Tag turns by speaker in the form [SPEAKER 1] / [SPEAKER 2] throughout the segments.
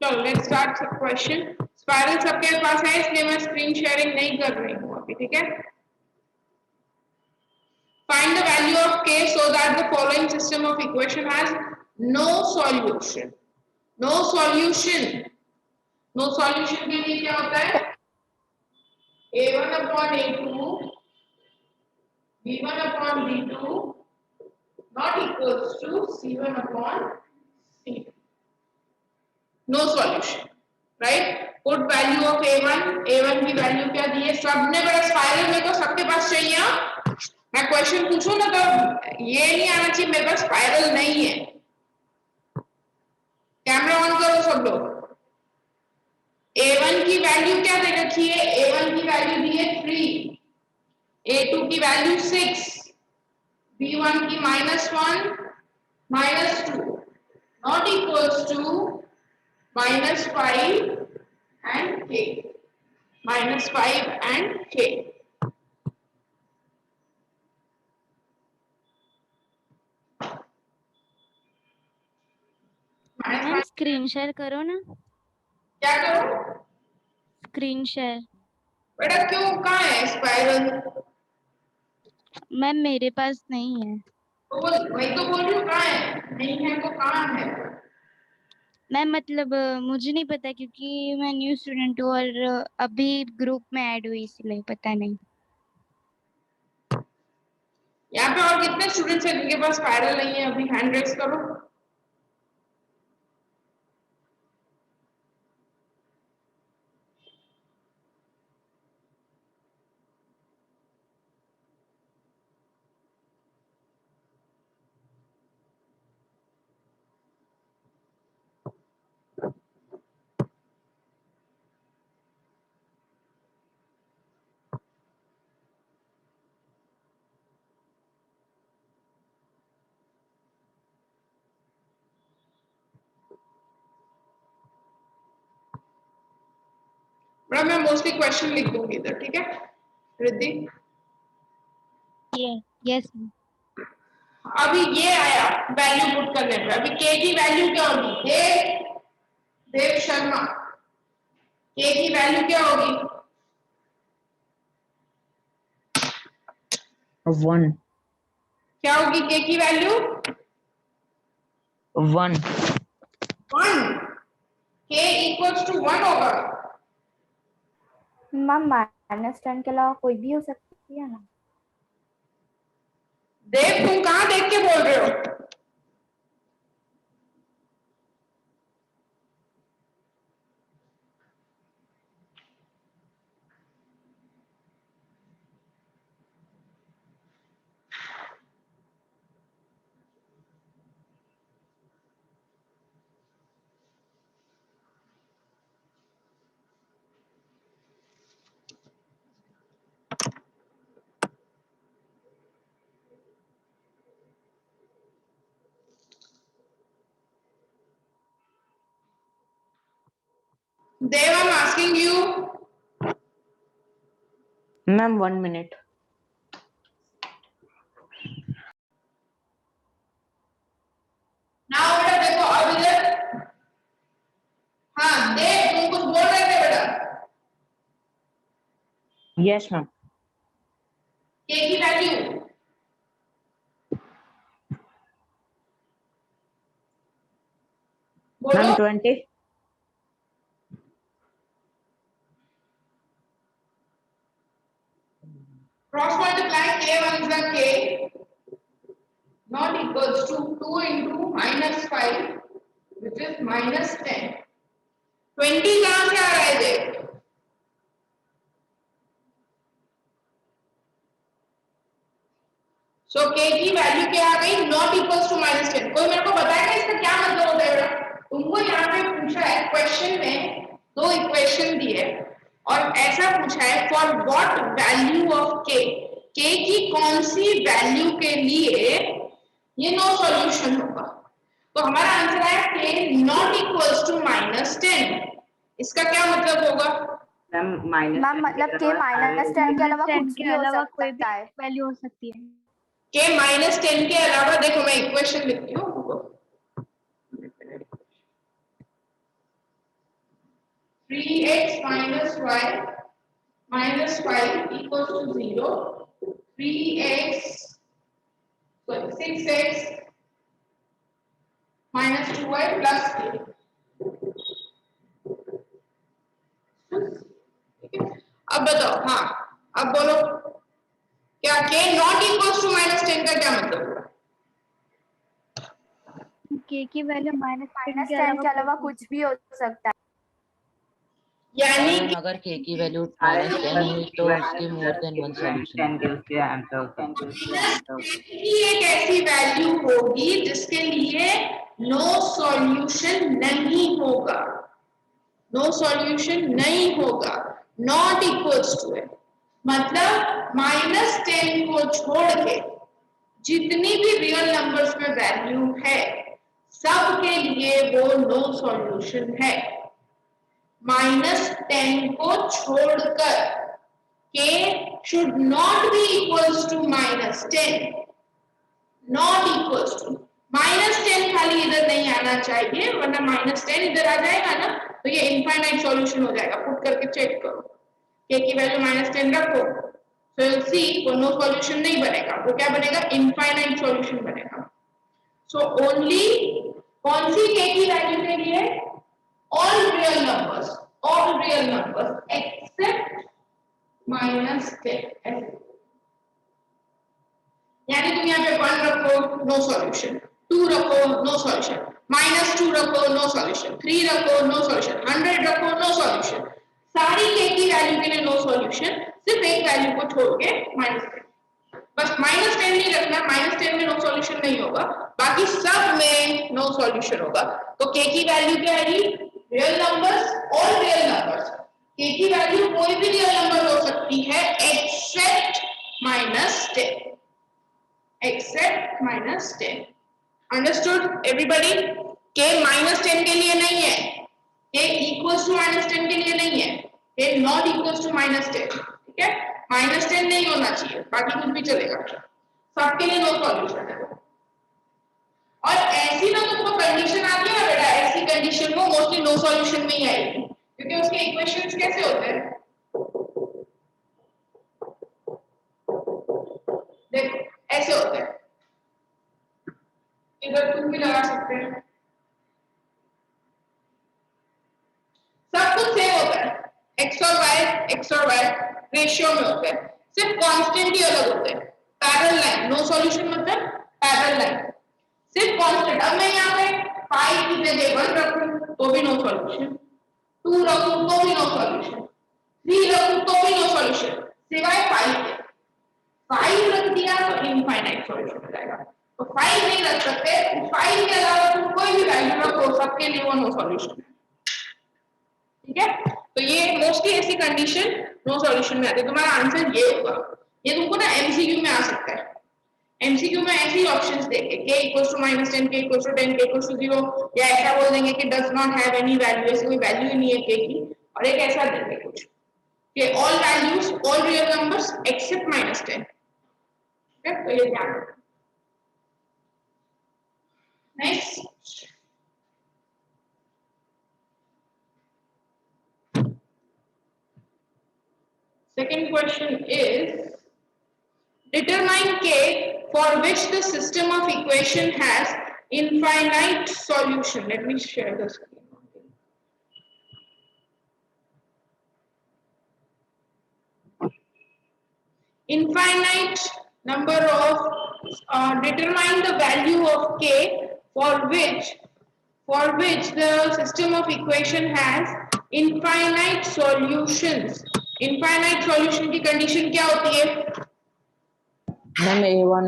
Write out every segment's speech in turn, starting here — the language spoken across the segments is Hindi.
[SPEAKER 1] चलो लेट्स स्टार्ट क्वेश्चन। स्पाइरल सबके पास है इसलिए मैं स्क्रीन शेयरिंग नहीं कर रही हूँ अभी, ठीक है। Find the value of k so that the following system of equation has no solution. No solution. No solution के लिए क्या होता है? a1 upon a2 b1 upon b2 not equals to c1 upon c2. No solution, right? Put value of a1 की वैल्यू क्या दी है? सबने बड़ा स्पाइरल में तो सबके पास चाहिए। मैं क्वेश्चन पूछूं ना तो ये नहीं आना चाहिए मेरे पास स्पाइरल नहीं है। कैमरा ऑन करो सब लोग। a1 की वैल्यू क्या दे रखी है? a1 की वैल्यू दी है 3, a2 की वैल्यू 6, b1 की -1 -2 not equals to -5 and k. -5 and k.
[SPEAKER 2] Ma'am screen share करो ना।
[SPEAKER 1] क्या करो?
[SPEAKER 2] Screen share.
[SPEAKER 1] बेटा क्यों, कहाँ है स्पाइरल?
[SPEAKER 2] मैम मेरे पास नहीं है।
[SPEAKER 1] तो वही तो बोल रही हूँ, कहाँ है? नहीं है तो कहाँ है?
[SPEAKER 2] मैम मतलब मुझे नहीं पता क्योंकि मैं न्यू स्टूडेंट हूँ और अभी ग्रुप में ऐड हुई इसलिए पता नहीं।
[SPEAKER 1] यहाँ पे और कितने स्टूडेंट्स हैं जिनके पास स्पाइरल नहीं है? अभी हैंड रेस करो। बड़ा मैं मोस्टली क्वेश्चन लिख दूंगी इधर, ठीक है रिद्धि?
[SPEAKER 2] यस।
[SPEAKER 1] अभी ये आया वैल्यू पुट करने पे। अभी के की वैल्यू क्या होगी? देव शर्मा, के की वैल्यू क्या होगी?
[SPEAKER 3] 1।
[SPEAKER 1] क्या होगी के की वैल्यू?
[SPEAKER 3] 1।
[SPEAKER 1] 1। के इक्वल्स टू 1 होगा।
[SPEAKER 4] मैम -10 के अलावा कोई भी हो सकती है ना?
[SPEAKER 1] देव तुम कहाँ देख के बोल रहे हो? Dev, I'm asking you.
[SPEAKER 3] Ma'am, 1 minute.
[SPEAKER 1] Now बेटा देखो अब इधर, हाँ देव तुम कुछ बोल रहे थे बेटा?
[SPEAKER 3] Yes, ma'am.
[SPEAKER 1] के की वैल्यू बोलो।
[SPEAKER 3] Ma'am, 20.
[SPEAKER 1] Cross multiply k1 is the k not equals to 2 into -5 which is -10. 20 कहाँ से आ रहा है देव? So k की वैल्यू क्या आ गई? Not equals to -10। कोई मेरे को बताएगा इसका क्या मतलब होता है बेटा? तुमको यहाँ पे पूछा है क्वेश्चन में, दो इक्वेशन दी है और ऐसा पूछा है for what value of k, k की कौन सी वैल्यू के लिए ये नो सॉल्यूशन होगा। तो हमारा आंसर है k नॉट इक्वल्स टू -10। इसका क्या मतलब होगा?
[SPEAKER 4] मैम मतलब के -10 के अलावा कुछ भी हो सकता है।
[SPEAKER 2] वैल्यू हो सकती है।
[SPEAKER 1] k -10 के अलावा, देखो मैं इक्वेशन लिखती हूँ, रुको। 3x minus y minus 5 equals to 0. 6x minus 2y plus k. अब बताओ, हाँ अब बोलो, क्या k नॉट इक्वल्स टू -10 का क्या मतलब हुआ?
[SPEAKER 2] k की वैल्यू -10
[SPEAKER 4] -10 के अलावा कुछ भी हो सकता है।
[SPEAKER 1] यानी कि
[SPEAKER 3] अगर k की वैल्यू -10 हुई तो उसके मोर देन वन सॉल्यूशन
[SPEAKER 1] की एक ऐसी वैल्यू होगी जिसके लिए नो सॉल्यूशन नहीं होगा, नो सॉल्यूशन नहीं होगा, नॉट इक्वल्स टू है। मतलब -10 को छोड़ के जितनी भी रियल नंबर्स में वैल्यू है सब के लिए वो नो सॉल्यूशन है। -10 को छोड़कर k should not be equals to -10, not equals to -10 खाली इधर नहीं आना चाहिए, वरना -10 इधर आ जाएगा ना तो ये इनफाइनाइट सॉल्यूशन हो जाएगा। पुट करके चेक करो, k की वैल्यू -10 रखो, so you'll see वो नो सॉल्यूशन नहीं बनेगा, वो क्या बनेगा? इनफाइनाइट सॉल्यूशन बनेगा। सो ओनली कौन सी k की वैल्यू के लिए? all real numbers except -10। यानी तुम यहाँ पे 1 रखो नो सॉल्यूशन, 2 रखो नो सॉल्यूशन, -2 रखो नो सॉल्यूशन, 3 रखो नो सॉल्यूशन, 100 रखो नो सॉल्यूशन। सारी k की वैल्यू के लिए नो सॉल्यूशन, सिर्फ एक वैल्यू को छोड़ के -10। बस -10 नहीं रखना, -10 में नो सॉल्यूशन नहीं होगा, बाकी सब में नो सॉल्यूशन होगा। तो k की वैल्यू क्या आएगी? Real numbers, all real numbers. k की वैल्यू कोई भी रियल नंबर हो सकती है accept -10, except -10। Understood everybody? k -10 के लिए नहीं है, k equals to -10 के लिए नहीं है, k not equals to -10, ठीक है? -10 नहीं होना चाहिए, बाकी कुछ भी चलेगा, सबके लिए नो सॉल्यूशन है। और ऐसी ना तुमको कंडीशन आती है ना बेटा, ऐसी कंडीशन को मोस्टली नो सॉल्यूशन में ही आएगी, क्योंकि उसके इक्वेशंस कैसे होते हैं? देखो ऐसे होते हैं, इधर तुम भी लगा सकते हैं, सब कुछ सेम होता है, x और y रेशियो में होते हैं, सिर्फ कांस्टेंट ही अलग होते हैं। पैरेलल लाइन, नो सॉल्यूशन मतलब पैरेलल लाइन, सिर्फ कांस्टेंट। अब मैं यहाँ पे 5 की जगह 1 रखूं तो भी नो सॉल्यूशन, 2 रखूं तो भी नो सॉल्यूशन, 3 रखूं तो भी नो सॉल्यूशन, सिवाय 5 के। 5 रख दिया तो इनफाइनाइट सॉल्यूशन हो जाएगा, तो 5 नहीं रख सकते, 5 के अलावा तुम कोई भी वैल्यू रखो सबके लिए वो नो सॉल्यूशन है, ठीक है? तो ये मोस्टली ऐसी कंडीशन नो सॉल्यूशन में आती है। तुम्हारा आंसर ये होगा, ये तुमको ना एमसीक्यू में आ सकता है। एमसीक्यू में ऐसे ही ऑप्शंस देंगे k equals to -10, k equals to 10, k equals to 0, या ऐसा बोल देंगे कि does not have any value, ऐसी कोई वैल्यू ही नहीं है k की, और एक ऐसा देंगे कुछ कि all values, all real numbers except -10, ठीक है? तो ये ध्यान रखना। Next, second question is determine k for which the system of equation has infinite solution. Let me share the screen. Infinite number of determine the value of k for which the system of equation has infinite solutions. Infinite solution की condition क्या होती है?
[SPEAKER 3] Ma'am a1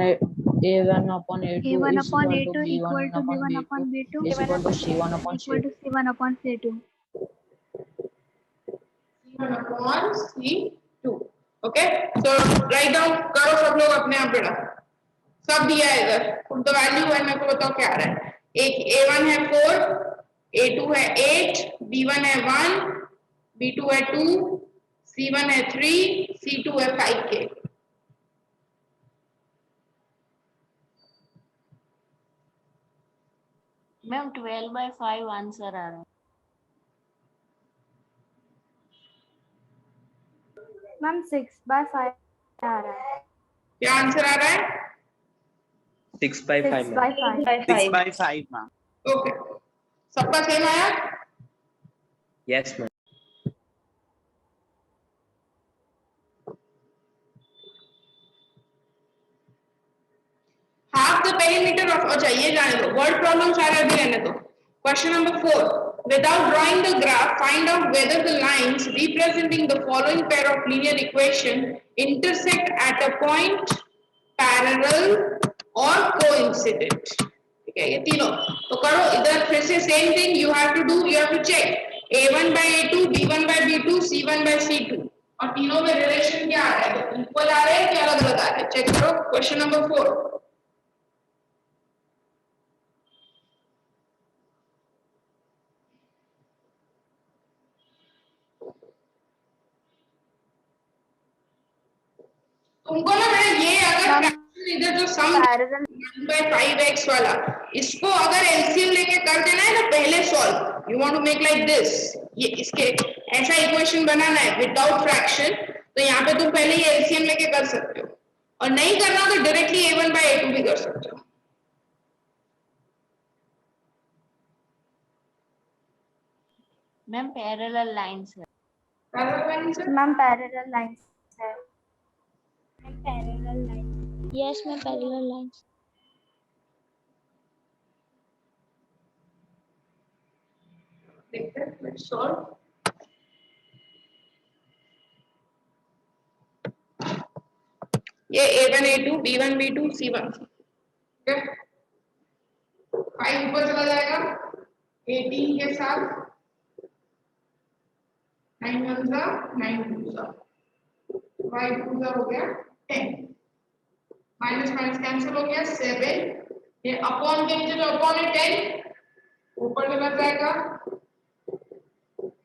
[SPEAKER 3] upon a2
[SPEAKER 2] a1
[SPEAKER 3] is
[SPEAKER 2] upon
[SPEAKER 3] equal to
[SPEAKER 2] a2 equal
[SPEAKER 3] b1
[SPEAKER 2] to
[SPEAKER 3] upon
[SPEAKER 2] b1
[SPEAKER 3] b2
[SPEAKER 2] upon b2
[SPEAKER 3] is equal to c1 upon
[SPEAKER 2] equal to
[SPEAKER 3] c2.
[SPEAKER 2] c1 upon c2.
[SPEAKER 1] C1 upon C2. Okay, so write down, करो सब लोग अपने आप बेटा, सब दिया है इधर, put the value and मेरे को बताओ क्या आ रहा है। एक A1 है 4, A2 है 8, B1 है 1, B2 है 2, C1 है 3, C2 है 5K।
[SPEAKER 5] मैम 12/5 आंसर आ रहा है।
[SPEAKER 4] मैम 6/5 आ रहा है।
[SPEAKER 1] क्या आंसर आ रहा है?
[SPEAKER 6] 6/5 मैम।
[SPEAKER 4] 6/5
[SPEAKER 7] 6/5 मैम।
[SPEAKER 1] ओके, सबका सेम आया?
[SPEAKER 6] Yes ma'am.
[SPEAKER 1] Half the perimeter of, अच्छा ये जाने दो, वर्ड प्रॉब्लम सारे अभी रहने दो। Question number 4, without drawing the graph, find out whether the lines representing the following pair of linear equation intersect at a point, parallel or coincident। ठीक है, ये तीनों तो करो। इधर फिर से same thing you have to do, you have to check A1/A2, B1/B2, C1/C2 और तीनों में रिलेशन क्या आ रहा है, इक्वल आ रहे हैं कि अलग अलग आ रहे हैं, चेक करो। क्वेश्चन नंबर 4, तुमको ना बेटा ये अगर इधर जो सम
[SPEAKER 4] पैरेलल
[SPEAKER 1] 1/5x वाला, इसको अगर एलसीएम लेके कर देना है ना पहले solve, you want to make like this, ये इसके ऐसा इक्वेशन बनाना है विदाउट फ्रैक्शन, तो यहाँ पे तुम पहले ये एलसीएम लेके कर सकते हो, और नहीं करना तो डायरेक्टली A1/A2 भी कर सकते हो।
[SPEAKER 5] मैम पैरेलल लाइंस है।
[SPEAKER 4] मैम पैरेलल लाइंस है।
[SPEAKER 2] Parallel line, yes ma'am parallel lines.
[SPEAKER 1] देखते हैं, लेट्स सॉल्व। ये A1, A2, B1, B2, C1, ठीक है, 5 ऊपर चला जाएगा 18 के साथ, 9 1 जा 9 2 जा 5 2 जा हो गया 10, माइनस माइनस कैंसिल हो गया 7, ये अपॉन के नीचे जो अपॉन है 10 ऊपर चला जाएगा,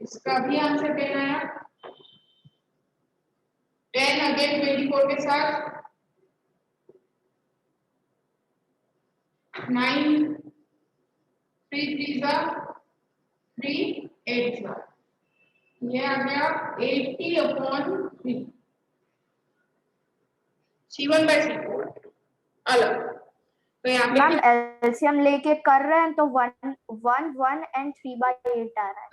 [SPEAKER 1] इसका भी आंसर 10 आया, 10 अगेन 24 के साथ, 9 3 3 जा 3 8 जा, ये आ गया 80/3, C1/C4 अलग। तो यहाँ
[SPEAKER 4] मैम
[SPEAKER 1] पे
[SPEAKER 4] एलसीएम लेके कर रहे हैं तो 1 1 1 एंड 3/8 आ रहा है।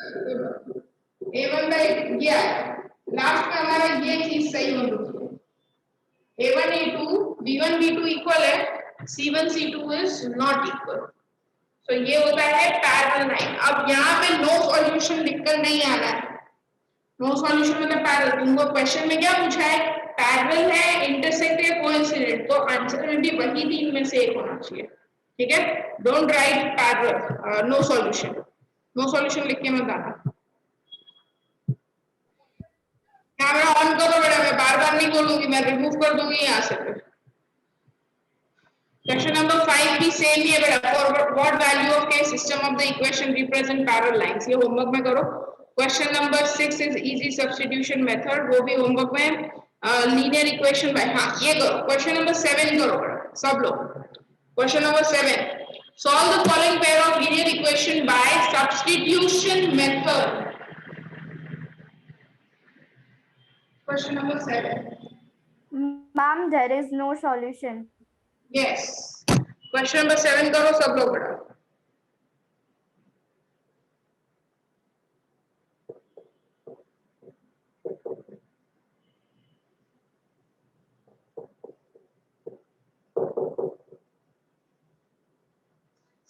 [SPEAKER 1] A1/8 ये आया, लास्ट में हमारा ये चीज सही होनी चाहिए, A1 A2 B1 B2 equal है, C1 C2 is not equal, तो ये होता है पैरेलल लाइन। अब यहाँ पे नो सॉल्यूशन लिखकर नहीं आना है, नो सॉल्यूशन मतलब पैरेलल, तुमको क्वेश्चन में क्या पूछा है, पैरेलल है, इंटरसेक्ट है, कोइंसिडेंट, तो आंसर में भी वही तीन में से एक होना चाहिए, ठीक है। Don't write parallel, no solution, no solution लिख के मत आना। कैमरा ऑन करो बेटा, मैं बार बार नहीं बोलूंगी, मैं रिमूव कर दूंगी यहाँ से फिर। क्वेश्चन नंबर 5 भी सेम ही है बेटा, फॉर व्हाट वैल्यू ऑफ के system of the equation represent parallel lines, ये होमवर्क में करो। Question number 6 is easy substitution method, वो भी होमवर्क में। लीनियर इक्वेशन बाय, हाँ ये करो। क्वेश्चन नंबर 7 करो बेटा सब लोग। Question number 7, solve the following pair of linear equation by substitution method। Question number 7.
[SPEAKER 4] Ma'am, there is no solution.
[SPEAKER 1] Yes. Question number 7 करो सब लोग बेटा।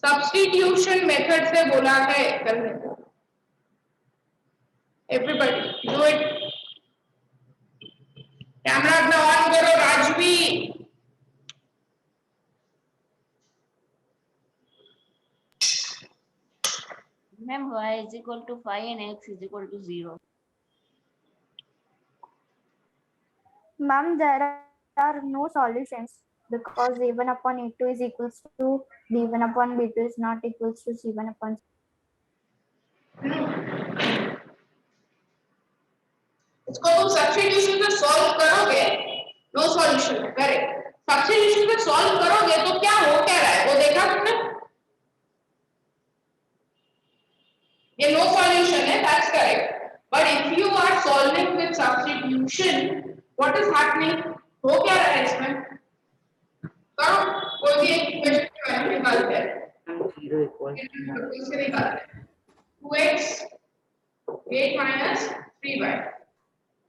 [SPEAKER 1] सब्स्टिट्यूशन मेथड से बोला है करने को। Everybody do it. कैमरा अपना ऑन करो Rajvi.
[SPEAKER 5] Ma'am y is equal to 5 and x is equal to 0.
[SPEAKER 4] Ma'am, there are no solutions. because a1 upon a2 is equals to b1 upon b2 is not equals to c1 upon
[SPEAKER 1] इसको तुम सब्स्टिट्यूशन पे सॉल्व करोगे, नो सॉल्यूशन है, करेक्ट। सब्स्टिट्यूशन पे सॉल्व करोगे तो क्या हो क्या रहा है वो देखा तुमने? ये नो सॉल्यूशन है, that's correct. But if you are solving with substitution, what is happening? हो क्या रहा है इसमें? करो, कोई भी एक इक्वेशन के बारे में निकालते हैं।
[SPEAKER 3] 0 equals to 1.
[SPEAKER 1] इसे निकालते हैं। 2x 8 minus 3y.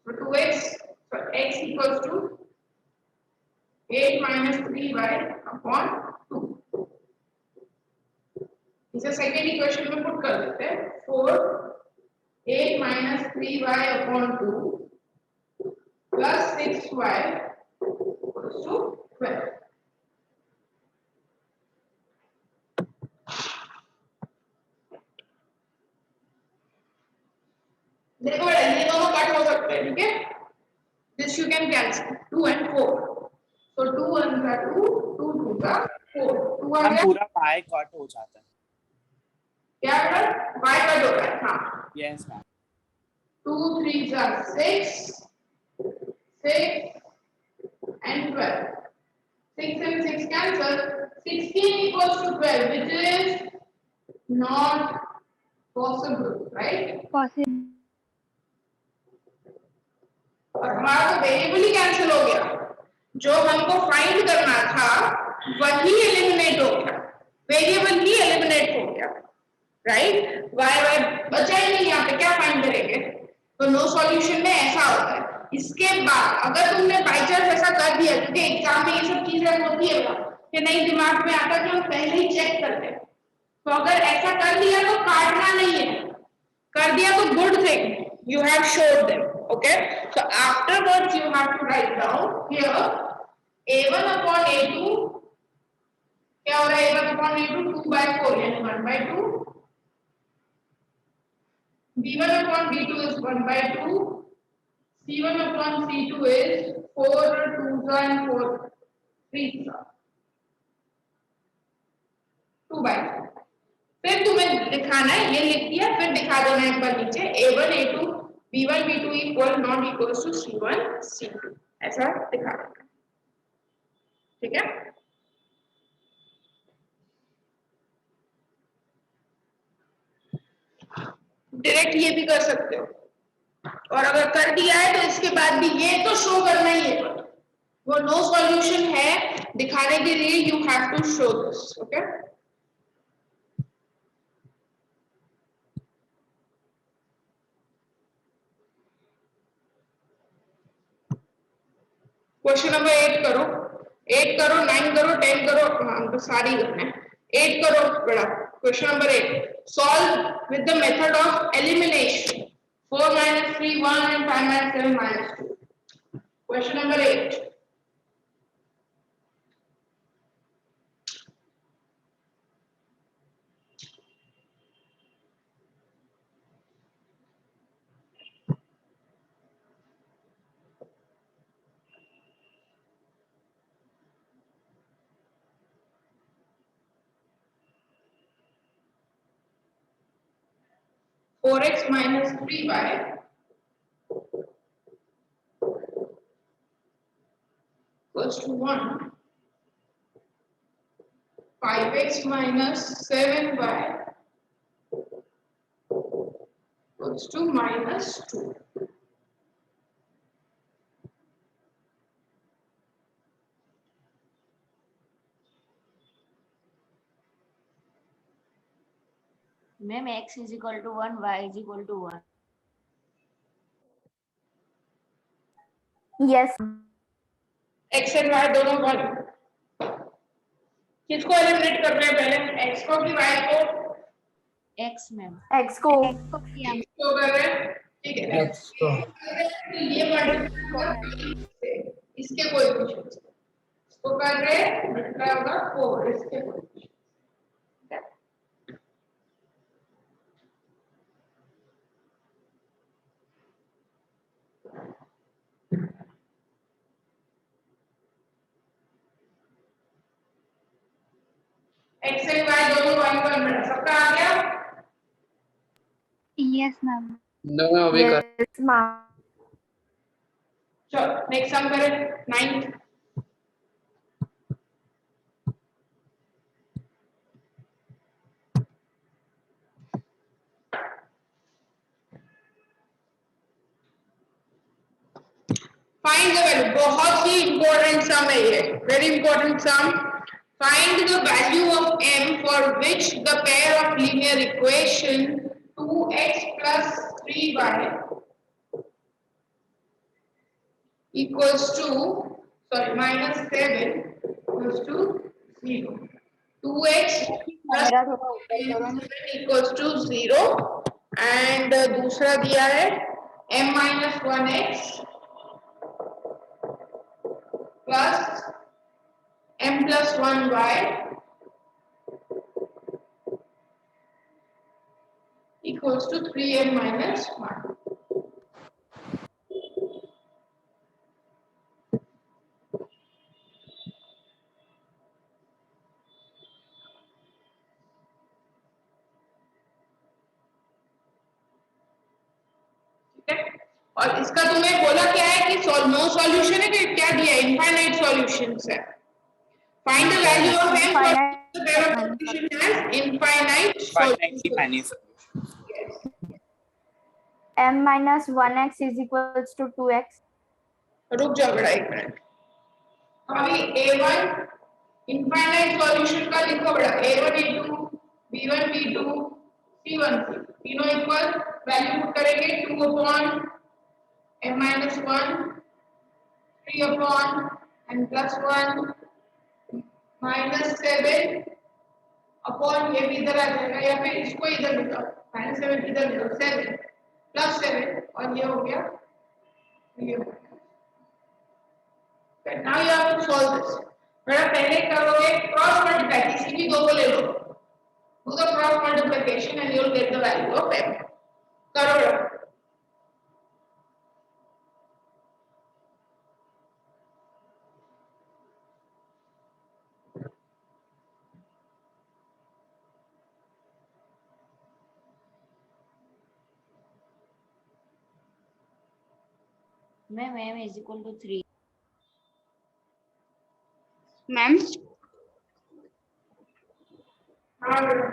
[SPEAKER 1] So 2x, so x equals to 8 minus 3y upon 2. इसे सेकेंड इक्वेशन में पुट कर देते हैं। 4 8 minus 3y upon 2 plus 6y equals to 12. देखो बेटा, ये दोनों कट हो सकते हैं, ठीक है? This you can cancel 2 and 4. So 2 1 का 2, 2 2 का 4. 2 आ
[SPEAKER 7] हम
[SPEAKER 1] गया,
[SPEAKER 7] पूरा पाई कट हो जाता है।
[SPEAKER 1] क्या बेटा? y कट हो रहा है, हाँ।
[SPEAKER 7] Yes ma'am.
[SPEAKER 1] 2 3 are 6, 6 and 12. 6 and 6 cancel. 16 equals to 12, which is not possible, right?
[SPEAKER 2] possible
[SPEAKER 1] और हमारा तो वेरिएबल ही कैंसिल हो गया। जो हमको फाइंड करना था वही एलिमिनेट हो गया, वेरिएबल ही एलिमिनेट हो गया, राइट? वाई वाई बचा ही नहीं, यहाँ पे क्या फाइंड करेंगे? तो नो सॉल्यूशन में ऐसा होता है। इसके बाद अगर तुमने बाई चांस ऐसा कर दिया, क्योंकि एग्जाम में ये सब चीजें होती है कि नहीं दिमाग में आता कि हम पहले ही चेक करते हैं, तो अगर ऐसा कर दिया तो काटना नहीं है, कर दिया तो good thing, you have showed them, okay? So afterwards you have to write down here a1 upon a2, क्या हो रहा है? a1 upon a2 2 by 4 यानी 1 by 2, b1 upon b2 is 1 by 2, c1 upon c2 is 4 2 and 4 3 2 by 2। फिर तुम्हें दिखाना है, ये लिख दिया, फिर दिखा देना एक बार नीचे a1 a2 b1 b2 equal not equals to c1 c2, ऐसा दिखा देना, ठीक है? डायरेक्ट ये भी कर सकते हो, और अगर कर दिया है तो इसके बाद भी ये तो शो करना ही है, वो नो सॉल्यूशन है दिखाने के लिए, you have to show this, okay? Question number 8 करो, 8 करो, 9 करो, 10 करो, हाँ तो सारी करना है। 8 करो बेटा, question number 8 solve with the method of elimination 4 minus 3 1 and 5 minus 7 minus 2। Question number 8 4x minus 3y equals to 1, 5x minus 7y equals to minus 2।
[SPEAKER 5] Ma'am, x is equal to 1, y is equal to 1.
[SPEAKER 4] yes
[SPEAKER 1] x and y दोनों 1। किसको एलिमिनेट कर रहे हैं पहले, x को कि y को?
[SPEAKER 5] X, ma'am.
[SPEAKER 4] x को
[SPEAKER 1] x को कर रहे हैं, ठीक है?
[SPEAKER 3] X को
[SPEAKER 1] ये मल्टीप्लाई इसके कोएफिशिएंट्स इसको कर रहे हैं, मल्टीप्लाई होगा 4 इसके कोएफिशिएंट्स।
[SPEAKER 2] Yes, ma'am.
[SPEAKER 6] No, अभी कर
[SPEAKER 4] Yes, ma'am.
[SPEAKER 1] चलो नेक्स्ट सम करें 9th. Find the value. बहुत ही important sum है ये. Very important sum. Find the value of m for which the pair of linear equation 2x plus 3y equals to minus 7 equals to 0. 2x plus 7 equals to 0 and दूसरा दिया है m minus 1x plus m plus 1y equals to 3m minus 1. और इसका तुम्हें बोला क्या है कि नो सॉल्यूशन है कि क्या दिया है इनफाइनाइट सॉल्यूशंस है. Find the value of m for the pair of solution has infinite solutions.
[SPEAKER 4] M minus 1x is equals to 2x.
[SPEAKER 1] रुक जाओ बेटा एक मिनट. अभी a1 इनफाइनाइट सॉल्यूशन का लिखो बेटा. a1 a2 b1 b2 c1 c तीनों इक्वल वैल्यू पुट करेंगे 2 upon m minus 1 3 upon n plus 1 minus 7 upon ये भी इधर आ जाएगा या फिर इसको इधर लिखो minus 7 इधर लिखो 7 plus 7 और ये हो गया ये हो गया. now you have to solve this. बेटा पहले करोगे क्रॉस मल्टीप्लाई किसी भी दो को ले लो. do the cross multiplication and you will get the value of m. करो.
[SPEAKER 5] Ma'am, m is equal to 3.
[SPEAKER 2] Ma'am
[SPEAKER 1] हाँ बेटा.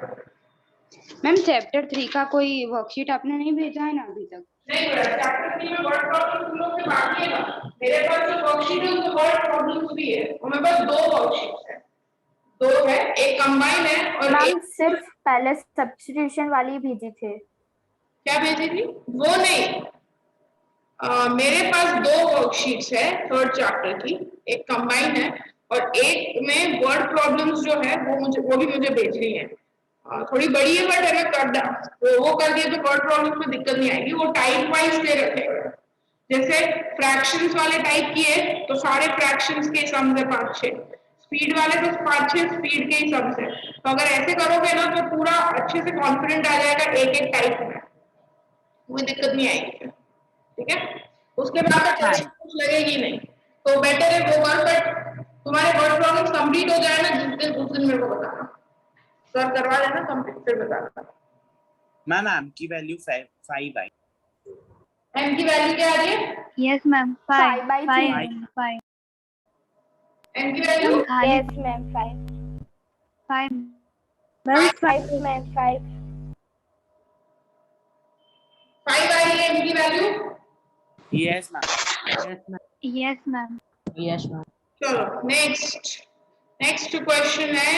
[SPEAKER 2] मैम चैप्टर 3 का कोई वर्कशीट आपने नहीं भेजा है ना अभी तक.
[SPEAKER 1] नहीं बेटा चैप्टर 3 में वर्ड प्रॉब्लम तुम लोग के बाकी है ना. मेरे पास जो वर्कशीट है उसमें वर्ड प्रॉब्लम्स भी है और मेरे पास दो वर्कशीट्स है. दो है एक कंबाइन है और
[SPEAKER 4] मैम
[SPEAKER 1] एक
[SPEAKER 4] सिर्फ पहले सब्स्टिट्यूशन वाली भेजी थे.
[SPEAKER 1] क्या भेजी थी वो नहीं. मेरे पास दो वर्कशीट्स है थर्ड चैप्टर की. एक कंबाइन है और एक में वर्ड प्रॉब्लम्स जो है वो भी मुझे भेजनी है. थोड़ी बड़ी है बट है ना कर दा वो कर दिए तो वर्ड प्रॉब्लम में दिक्कत नहीं आएगी. वो टाइप वाइज दे रखे हैं. जैसे फ्रैक्शंस वाले टाइप किए तो सारे फ्रैक्शंस के सम्स है 5-6. स्पीड वाले तो 5-6 स्पीड के ही सम्स है. तो अगर ऐसे करोगे ना तो पूरा अच्छे से कॉन्फिडेंट आ जाएगा एक एक टाइप में. कोई दिक्कत नहीं आएगी. ठीक है. उसके बाद तो कुछ लगेगी नहीं तो बेटर है वो कर. बट तुम्हारे वर्ड प्रॉब्लम कंप्लीट हो जाए ना जिस दिन मेरे को बताना. सर करवा देना कंप्लीट फिर बताना.
[SPEAKER 7] मैम m की वैल्यू 5 आई.
[SPEAKER 1] m की वैल्यू क्या आ रही है?
[SPEAKER 2] Yes ma'am
[SPEAKER 4] 5 by
[SPEAKER 2] 5
[SPEAKER 4] 2.
[SPEAKER 2] 5
[SPEAKER 1] m की value
[SPEAKER 4] Yes, ma'am. 5.
[SPEAKER 2] 5
[SPEAKER 4] Ma'am, 5, ma'am. 5.
[SPEAKER 1] 5 आ रही है m की value.
[SPEAKER 7] Yes ma'am.
[SPEAKER 2] Yes ma'am.
[SPEAKER 3] Yes, ma'am.
[SPEAKER 1] चलो नेक्स्ट क्वेश्चन है.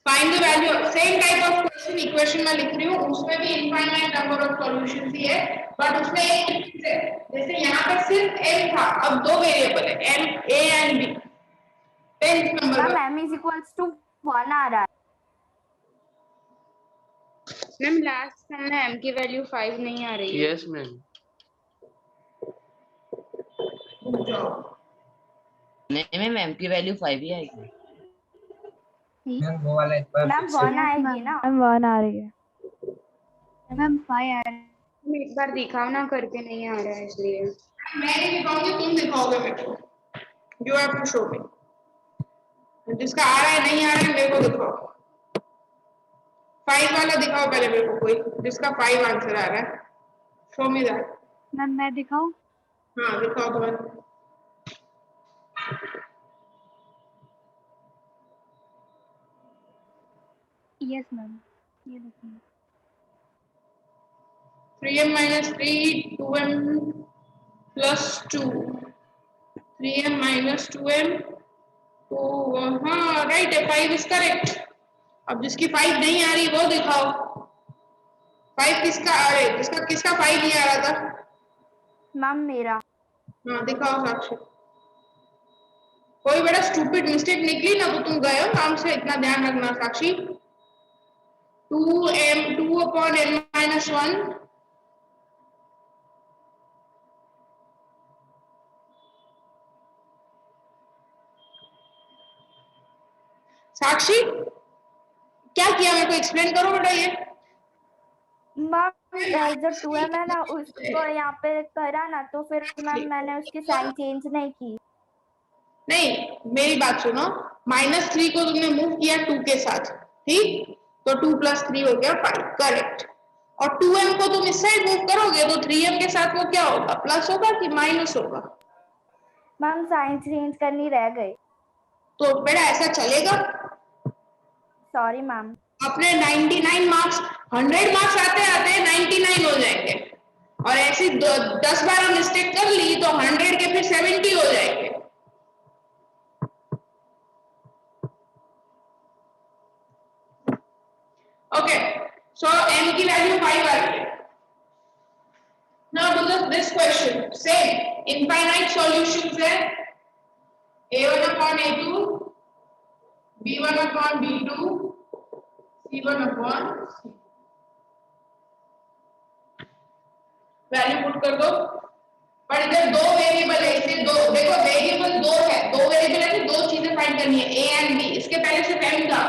[SPEAKER 1] Find the value. Same type of question equation में लिख रही हूँ. उसमें भी इनफाइनाइट नंबर ऑफ सॉल्यूशंस ही है बट उसमें एक डिफरेंस है. जैसे यहाँ पर सिर्फ m था अब दो वेरिएबल है m a and b. 10th number
[SPEAKER 4] Ma'am, m is equals to 1 आ रहा है.
[SPEAKER 2] मैम लास्ट सम में m की वैल्यू 5 नहीं आ रही है.
[SPEAKER 6] Yes ma'am.
[SPEAKER 3] नहीं मैम m की वैल्यू 5 ही आएगी.
[SPEAKER 6] वो वाला एक बार
[SPEAKER 4] मैम 1 आएगी ना.
[SPEAKER 8] मैम 1 आ रही है.
[SPEAKER 2] मैम 5 आ रहा है. तुम एक बार दिखाओ ना करके नहीं आ रहा है इसलिए.
[SPEAKER 1] मैं नहीं दिखाऊंगी तुम दिखाओगे मेरे को. You have to show me. जिसका आ रहा है नहीं आ रहा है मेरे को दिखाओ. 5 वाला दिखाओ पहले मेरे को, कोई जिसका 5 आंसर आ रहा है, शो मी दैट।
[SPEAKER 2] मैम मैं दिखाऊं?
[SPEAKER 1] हाँ दिखाओ तुम्हें।
[SPEAKER 2] यस मैम, ये देखिए।
[SPEAKER 1] 3m minus 3, 2m plus 2, 3m minus 2m, तो हाँ राइट है, 5 इज करेक्ट। अब जिसकी 5 नहीं आ रही वो दिखाओ। 5 किसका आ रहा है, किसका 5 नहीं आ रहा था?
[SPEAKER 4] मैम मेरा।
[SPEAKER 1] हाँ दिखाओ साक्षी। कोई बड़ा स्टूपिड मिस्टेक निकली ना तो तुम गए हो काम से, इतना ध्यान रखना साक्षी। 2 upon n minus 1, साक्षी क्या किया मेरे को एक्सप्लेन करो बेटा ये।
[SPEAKER 4] मैम जो 2m है ना उसको यहाँ पे करा ना, तो फिर मैम मैंने उसकी साइन चेंज नहीं की।
[SPEAKER 1] नहीं मेरी बात सुनो, -3 को तुमने मूव किया 2 के साथ, ठीक, तो 2 + 3 हो गया 5, करेक्ट। और 2m को तुम इस साइड मूव करोगे तो 3m के साथ वो क्या होगा, प्लस होगा कि माइनस होगा?
[SPEAKER 4] मैम साइन चेंज करनी रह गई।
[SPEAKER 1] तो बेटा ऐसा चलेगा?
[SPEAKER 4] Sorry ma'am.
[SPEAKER 1] अपने 99 मार्क्स, 100 मार्क्स आते आते 99 हो जाएंगे, और ऐसी 10-12 मिस्टेक कर ली तो 100 के फिर 70 हो जाएंगे। ओके, सो m की वैल्यू 5 आ रही है। Now do this question, same infinite solutions है, a1 upon a2, b1 upon b2, c1 upon c, value put कर दो। पर इधर दो वेरिएबल है, इसलिए दो देखो, वेरिएबल दो है, दो वेरिएबल है तो दो चीजें फाइंड करनी है, a एंड b। इसके पहले सिर्फ m था,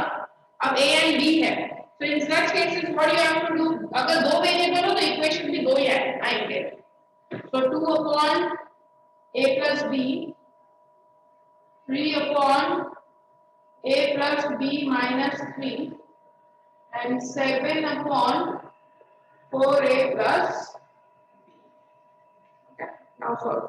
[SPEAKER 1] अब a एंड b है। तो in such cases what you have to do, अगर दो वेरिएबल हो तो इक्वेशन भी दो ही आएंगे। So 2 upon a plus b, 3 upon a plus b minus 3, and 7 upon 4a plus b. Okay, now solve.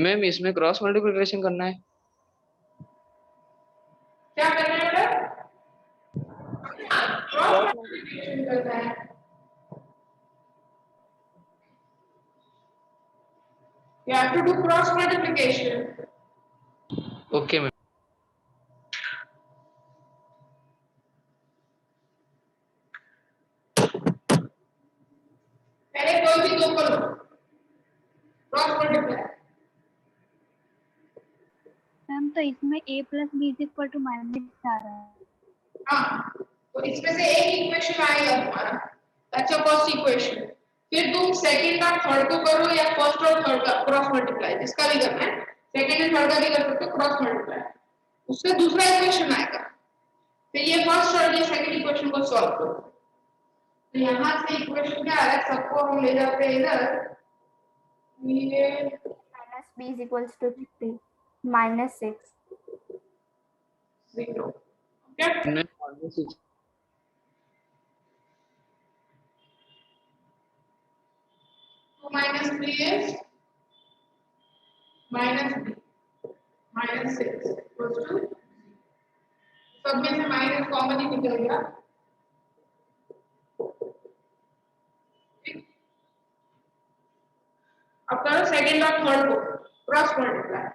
[SPEAKER 6] Ma'am इसमें क्रॉस मल्टीप्लिकेशन करना है।
[SPEAKER 1] क्या करना है बेटा? क्रॉस मल्टीप्लिकेशन करना है। You have to do cross multiplication.
[SPEAKER 6] Okay ma'am.
[SPEAKER 1] पहले कोई भी दो करो, क्रॉस मल्टीप्लाई।
[SPEAKER 2] मैम तो इसमें a plus b is equal to -6 आ रहा है।
[SPEAKER 1] हाँ, तो इसमें से एक इक्वेशन आएगा तुम्हारा, दैट्स योर फर्स्ट इक्वेशन। फिर तुम सेकंड और थर्ड को करो, या फर्स्ट और थर्ड का क्रॉस मल्टीप्लाई, जिसका भी करना है, सेकंड एंड थर्ड का भी कर सकते हो क्रॉस मल्टीप्लाई, उससे दूसरा इक्वेशन आएगा। फिर ये फर्स्ट और ये सेकंड इक्वेशन को सॉल्व करो। तो यहाँ से इक्वेशन क्या आ रहा है, सबको हम ले जाते हैं इधर, ये
[SPEAKER 4] minus b is equals to 3 minus 6.
[SPEAKER 1] 0, okay.
[SPEAKER 6] Ma'am
[SPEAKER 1] 2 minus 3 is minus b, minus 6 equals to, सब में से माइनस कॉमन ही निकल गया। अब करो सेकंड और थर्ड को cross multiply.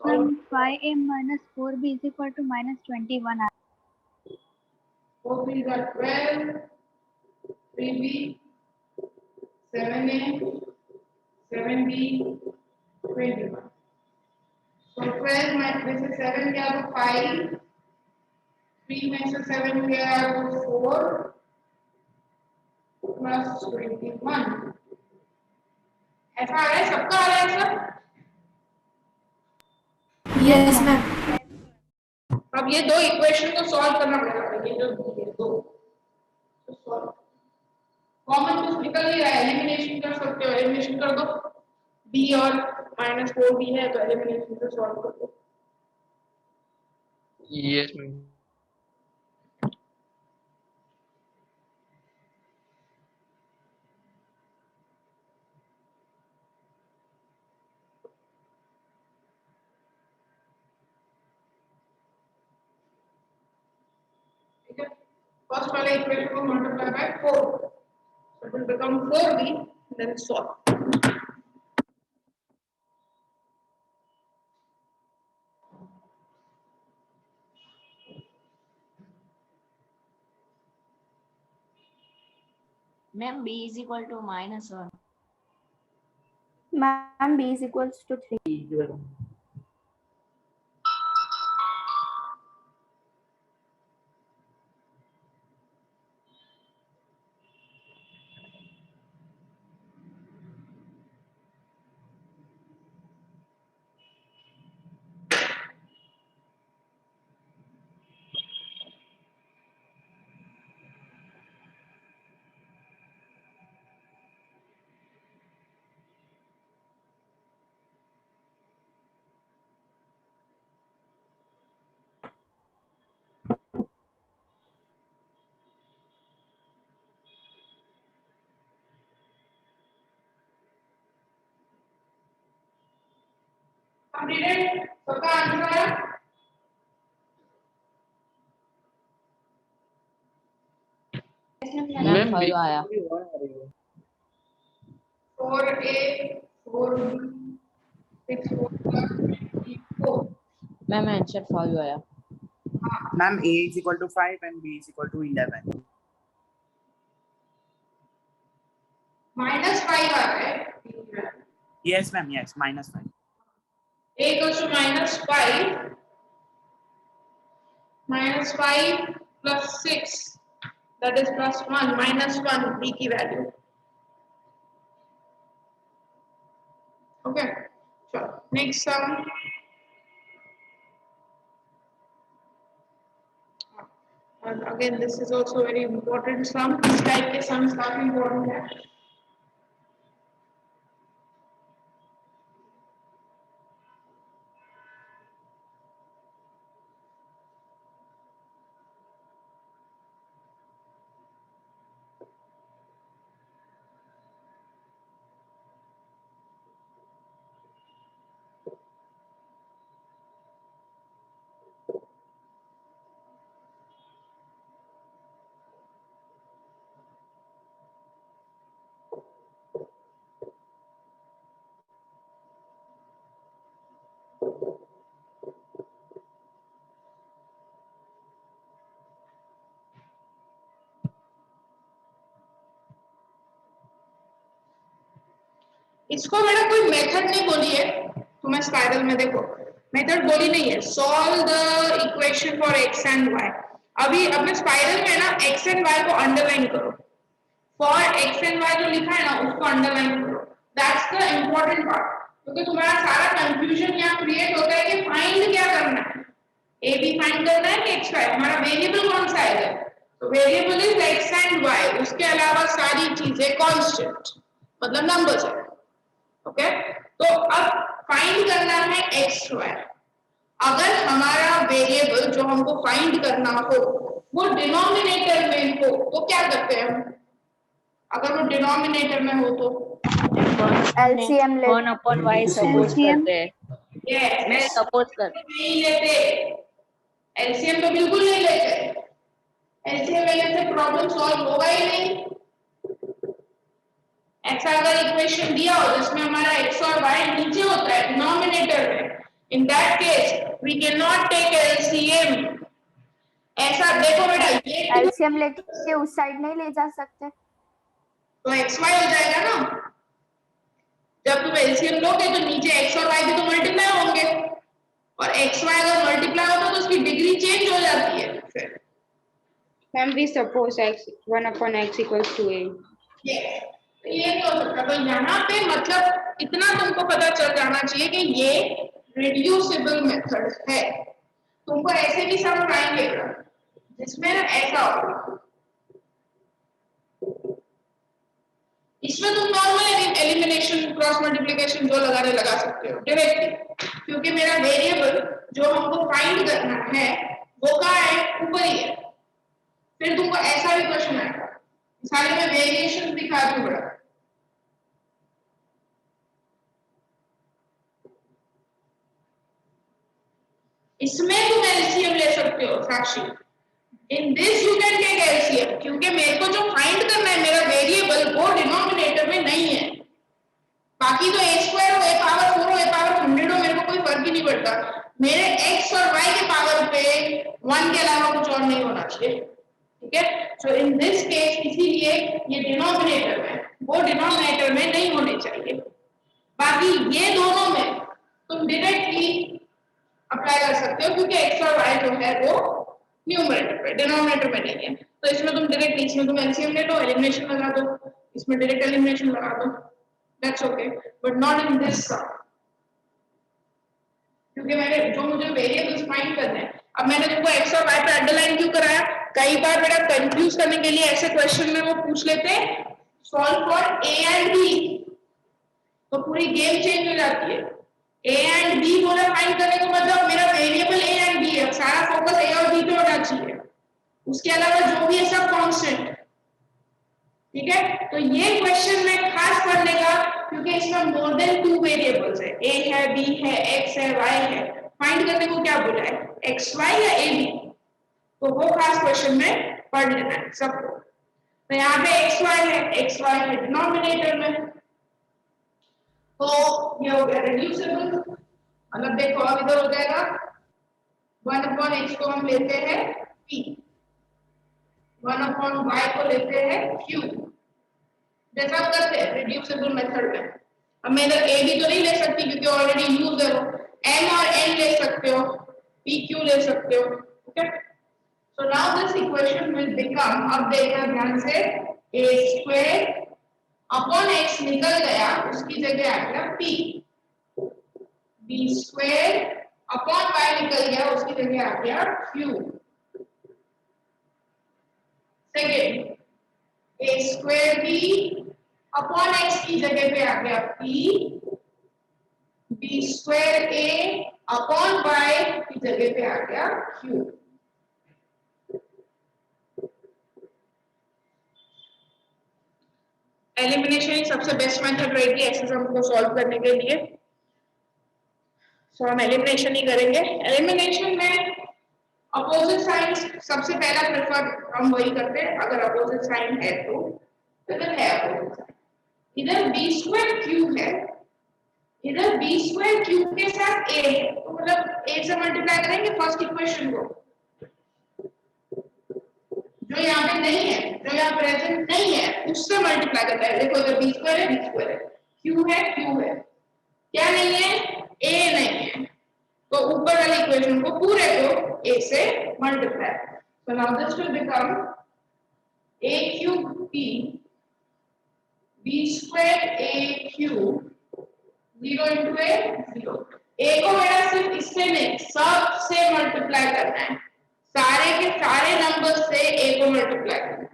[SPEAKER 1] solve
[SPEAKER 2] 5a minus 4b is equal to minus 21.
[SPEAKER 1] 4 3 are 12, 3b, 7a, 7b, 21. So 12 minus this is 7 गया तो 5, 3 में से 7 गया तो 4 plus 21. ऐसा आ रहा है, सबका आ रहा है सर?
[SPEAKER 4] Yes ma'am.
[SPEAKER 1] अब ये दो इक्वेशन को सॉल्व करना पड़ेगा, ये जो दो सॉल्व कॉमन कुछ निकल नहीं रहा है, एलिमिनेशन कर सकते हो, एलिमिनेशन कर दो। b और -4b है तो एलिमिनेशन से सॉल्व कर दो।
[SPEAKER 6] Yes, ma'am.
[SPEAKER 1] ठीक है, फर्स्ट वाले इक्वेशन को multiply by 4, so it will become 4b, then solve.
[SPEAKER 5] Ma'am, b is equal to -1.
[SPEAKER 4] Ma'am b is equals to 3.
[SPEAKER 1] Completed, सबका आंसर है?
[SPEAKER 3] मैम 5 आया।
[SPEAKER 1] 4a, 4b, 6 4
[SPEAKER 3] मैम आंसर 5 आया।
[SPEAKER 7] Ma'am a is equal to 5 and b is equal to 11.
[SPEAKER 1] -5 आ रहा है।
[SPEAKER 7] Yes ma'am, yes, -5.
[SPEAKER 1] a equals to -5, -5 plus 6, that is +1, -1 b की value. Okay, so next sum. And again, this is also very important sum. This type के sums काफी important है। इसको मेरा कोई मेथड नहीं बोली है, तुम्हें स्पाइरल में देखो मेथड बोली नहीं है। Solve the equation for x and y। अभी अपने स्पाइरल में ना x एंड y को अंडरलाइन करो, फॉर x एंड y जो लिखा है ना उसको अंडरलाइन करो, दैट्स द इम्पोर्टेंट पार्ट। क्योंकि तुम्हारा सारा कंफ्यूजन यहाँ क्रिएट होता है कि फाइंड क्या करना है, a b फाइंड करना है कि x y, हमारा वेरिएबल कौन सा है? तो variable is x and y, उसके अलावा सारी चीजें कांस्टेंट मतलब नंबर्स है। ओके, तो अब फाइंड करना है एक्स वाई। अगर हमारा वेरिएबल जो हमको फाइंड करना हो वो डिनोमिनेटर में हो तो क्या करते हैं हम? अगर वो डिनोमिनेटर में हो तो
[SPEAKER 4] LCM ले
[SPEAKER 5] 1/y सपोज करते हैं।
[SPEAKER 1] यस,
[SPEAKER 5] मैं सपोज कर
[SPEAKER 1] नहीं लेते, एलसीएम तो बिल्कुल नहीं लेते। एलसीएम लेने से प्रॉब्लम सॉल्व होगा ही नहीं। ऐसा अगर इक्वेशन दिया हो जिसमें हमारा x और y नीचे होता है डिनोमिनेटर में, In that case, we cannot take LCM. ऐसा देखो बेटा, ये
[SPEAKER 4] एलसीएम लेके उस साइड नहीं ले जा सकते।
[SPEAKER 1] तो XY हो जाएगा ना। जब तुम LCM लोगे तो नीचे X और Y भी तो मल्टीप्लाई होंगे, और XY अगर मल्टीप्लाई होता तो उसकी डिग्री चेंज हो जाती है फिर।
[SPEAKER 8] Ma'am, we suppose x 1/x equals to a.
[SPEAKER 1] तो ये नहीं हो सकता। तो यहाँ पे मतलब इतना तुमको पता चल जाना चाहिए कि ये रिड्यूसिबल मेथड है। तुमको ऐसे भी सम आएंगे जिसमें ना ऐसा होगा, इसमें तुम नॉर्मल एलिमिनेशन क्रॉस मल्टीप्लिकेशन जो लगाने लगा सकते हो डायरेक्टली, क्योंकि मेरा वेरिएबल जो हमको फाइंड करना है वो कहाँ है, ऊपर ही है। फिर तुमको ऐसा भी क्वेश्चन आएगा, सारे में वेरिएशन दिखा दूं बड़ा। इसमें तुम एलसीएम ले सकते हो Sakshi. In this you can take LCM, क्योंकि मेरे को जो फाइंड करना है मेरा वेरिएबल वो डिनोमिनेटर में नहीं है। बाकी तो a स्क्वायर हो, a पावर 4 हो, a पावर 100 हो, मेरे को कोई फर्क ही नहीं पड़ता। मेरे x और y के पावर पे 1 के अलावा कुछ और नहीं होना चाहिए, ठीक है। सो इन दिस केस इसीलिए ये डिनोमिनेटर में, वो डिनोमिनेटर में नहीं होने चाहिए। बाकी ये दोनों में तुम डायरेक्टली अप्लाई कर सकते हो, क्योंकि x और y जो है वो न्यूमरेटर पे, डिनोमिनेटर में नहीं है। तो इसमें तुम डायरेक्ट, इसमें तुम एलसीएम ले लो, एलिमिनेशन लगा दो, इसमें डायरेक्ट एलिमिनेशन लगा दो, that's okay, but not in this sum, क्योंकि मैंने जो मुझे वेरिएबल्स फाइंड करने हैं। अब मैंने तुमको x और y पे अंडरलाइन क्यों कराया, कई बार बेटा कंफ्यूज करने के लिए ऐसे क्वेश्चन में वो पूछ लेते हैं solve for a and b, तो पूरी गेम चेंज हो जाती है। a एंड b बोला फाइंड करने का मतलब मेरा वेरिएबल a एंड b है, सारा फोकस a और b पे होना चाहिए, उसके अलावा जो भी है सब कांस्टेंट, ठीक है। तो ये क्वेश्चन में खास पढ़ने का, क्योंकि इसमें मोर देन 2 वेरिएबल्स है, a है, b है, x है, y है। फाइंड करने को क्या बोला है, xy या ab, तो वो खास क्वेश्चन में पढ़ लेना है सबको। तो यहाँ पे xy है डिनोमिनेटर में, तो ये हो गया रिड्यूसिबल। मतलब देखो अब इधर हो जाएगा 1/x को हम लेते हैं p, 1/y को लेते हैं q, जैसा करते हैं रिड्यूसिबल मेथड में। अब मैं इधर a भी तो नहीं ले सकती क्योंकि ऑलरेडी यूज है वो, m और n ले सकते हो, p q ले सकते हो, okay. So now this equation will become, अब देखना ध्यान से, a² अपॉन x निकल गया, उसकी जगह आ गया p, b² अपॉन y निकल गया, उसकी जगह आ गया q। Second, a² upon x की जगह पे आ गया p, b² अपॉन y की जगह पे आ गया q। एलिमिनेशन ही सबसे बेस्ट मेथड रहेगी ऐसे सम को सॉल्व करने के लिए। सो हम एलिमिनेशन ही करेंगे। एलिमिनेशन में अपोजिट साइन सबसे पहला प्रेफर हम वही करते हैं, अगर अपोजिट साइन है तो इधर है अपोजिट साइन, इधर b² है, इधर b² के साथ a है, तो मतलब a से मल्टीप्लाई करेंगे फर्स्ट इक्वेशन को, जो यहाँ पे नहीं है, जो यहाँ प्रेजेंट नहीं है उससे मल्टीप्लाई करता है। देखो इधर b² है, b² है, q है, क्या नहीं है, a नहीं है, तो ऊपर वाली इक्वेशन को पूरे को a से multiply. So now this will become a³ p, b² a³ 0 into a 0। a को मेरा सिर्फ इससे नहीं सबसे मल्टीप्लाई करना है, सारे के सारे नंबर से a को मल्टीप्लाई करना है।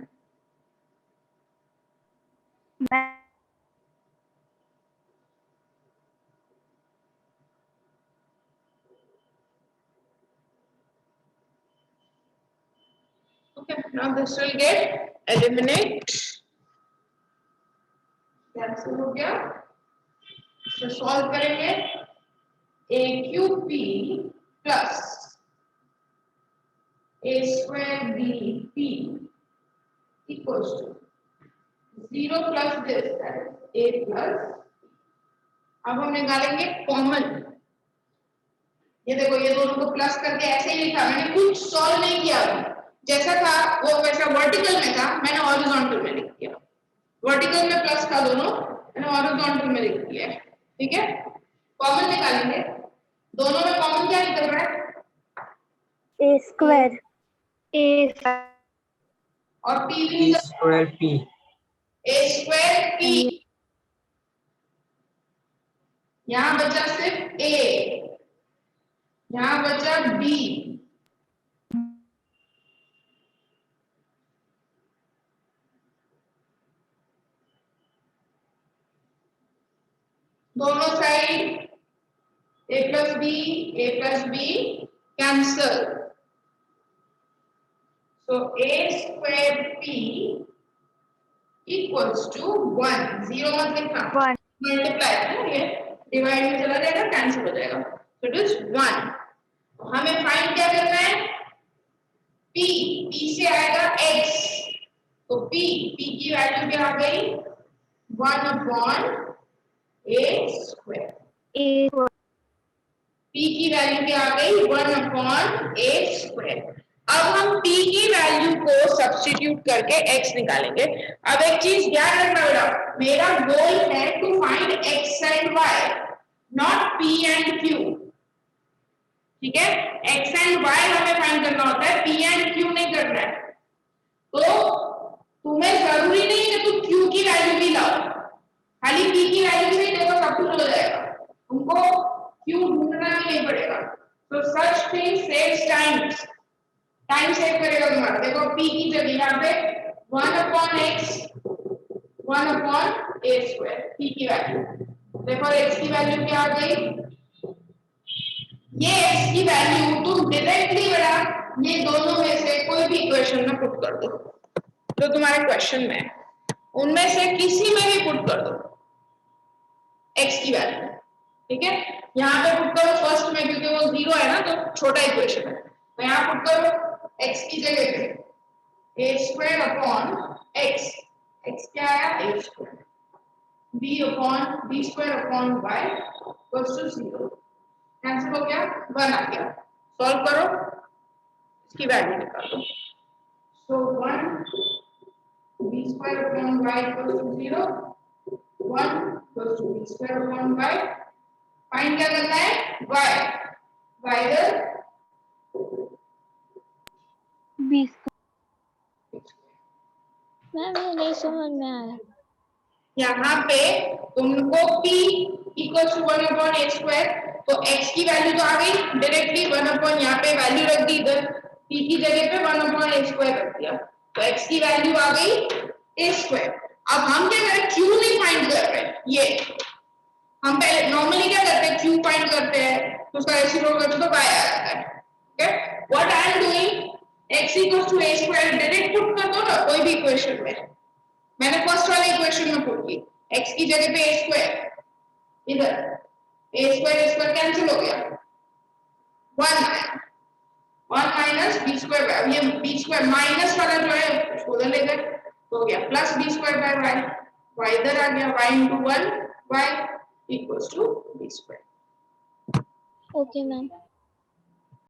[SPEAKER 1] Okay, now this will get eliminate, cancel हो गया। तो सॉल्व करेंगे, a³ p plus a² b p equals to 0 plus this, that is a plus। अब हम निकालेंगे कॉमन, ये देखो ये दोनों को प्लस करके ऐसे ही लिखा, मैंने कुछ सॉल्व नहीं किया अभी, जैसा था वो वैसा वर्टिकल में था, मैंने हॉरिजॉन्टल में लिख दिया। वर्टिकल में प्लस था दोनों, मैंने हॉरिजॉन्टल में लिख दिया है। ठीक है, कॉमन निकालेंगे, दोनों में कॉमन क्या निकल रहा है?
[SPEAKER 4] ए स्क्वायर
[SPEAKER 1] और पी भी
[SPEAKER 7] ए
[SPEAKER 1] निकल
[SPEAKER 7] स्क्वायर पी।
[SPEAKER 1] ए स्क्वायर पी। यहाँ बचा सिर्फ ए, यहाँ बचा बी। दोनों side a plus b cancel, so a square p equals to 1, 0 मत लिखना, मल्टीप्लाई है ये, डिवाइड में चला जाएगा, कैंसिल हो जाएगा, so it is 1। हमें फाइंड क्या करना है? p, p से आएगा x, तो p की वैल्यू क्या आ गई? 1 अपॉन a स्क्वायर। p की वैल्यू क्या आ गई? 1 अपॉन a स्क्वायर। अब हम p की वैल्यू को सब्स्टिट्यूट करके x निकालेंगे। अब एक चीज ध्यान रखना बेटा, मेरा गोल है to find x and y, not p and q। ठीक है, x एंड y हमें फाइंड करना होता है, p एंड q नहीं करना है। तो तुम्हें जरूरी नहीं है कि तुम q की वैल्यू भी लाओ, खाली p की वैल्यू से देखो सब कुछ हो जाएगा, तुमको q ढूंढना भी नहीं पड़ेगा। तो such thing saves time save करेगा तुम्हारा। देखो p की जगह यहाँ पे 1 upon x 1 upon a square, p की वैल्यू देखो, x की वैल्यू क्या आ गई? ये x की वैल्यू तुम डायरेक्टली बेटा ये दोनों में से कोई भी इक्वेशन में पुट कर दो जो तुम्हारे क्वेश्चन में है, उनमें से किसी में भी पुट कर दो x की वैल्यू। ठीक है, यहाँ पे पुट करो फर्स्ट में, क्योंकि वो 0 है ना तो छोटा इक्वेशन है, तो यहाँ पुट करो x की जगह पे a square upon x, x क्या आया? a square, b square upon y equals to 0, cancel हो गया, 1 आ गया। सॉल्व करो, इसकी वैल्यू निकालो, so 1 b square upon y equals to 0, 1 equals to b square upon y। Find क्या करना है? y इधर
[SPEAKER 2] मैम ये नहीं समझ में आया।
[SPEAKER 1] यहाँ पे तुमको p equals to 1 upon a square, तो x की वैल्यू तो आ गई डायरेक्टली 1 अपॉन, यहाँ पे वैल्यू रख दी, इधर p की जगह पे 1 अपॉन a स्क्वायर रख दिया, तो x की वैल्यू आ गई a स्क्वायर। अब हम क्या करें? q नहीं फाइंड कर रहे हैं, ये हम पहले नॉर्मली क्या करते हैं? q फाइंड करते हैं, तो उसका रेसिप्रोकल करते तो y आ जाता है। Okay, what I am doing, x equals to a square direct put कर दो ना कोई भी इक्वेशन में। मैंने फर्स्ट वाले इक्वेशन में पुट की, x की जगह पे a स्क्वायर, इधर a स्क्वायर कैंसिल हो गया, 1 आया, 1 माइनस b स्क्वायर, ये b स्क्वायर माइनस वाला जो है उसको उधर ले गए, तो हो गया plus b square by y, y इधर आ गया, y into 1 y equals to b square.
[SPEAKER 2] Okay ma'am.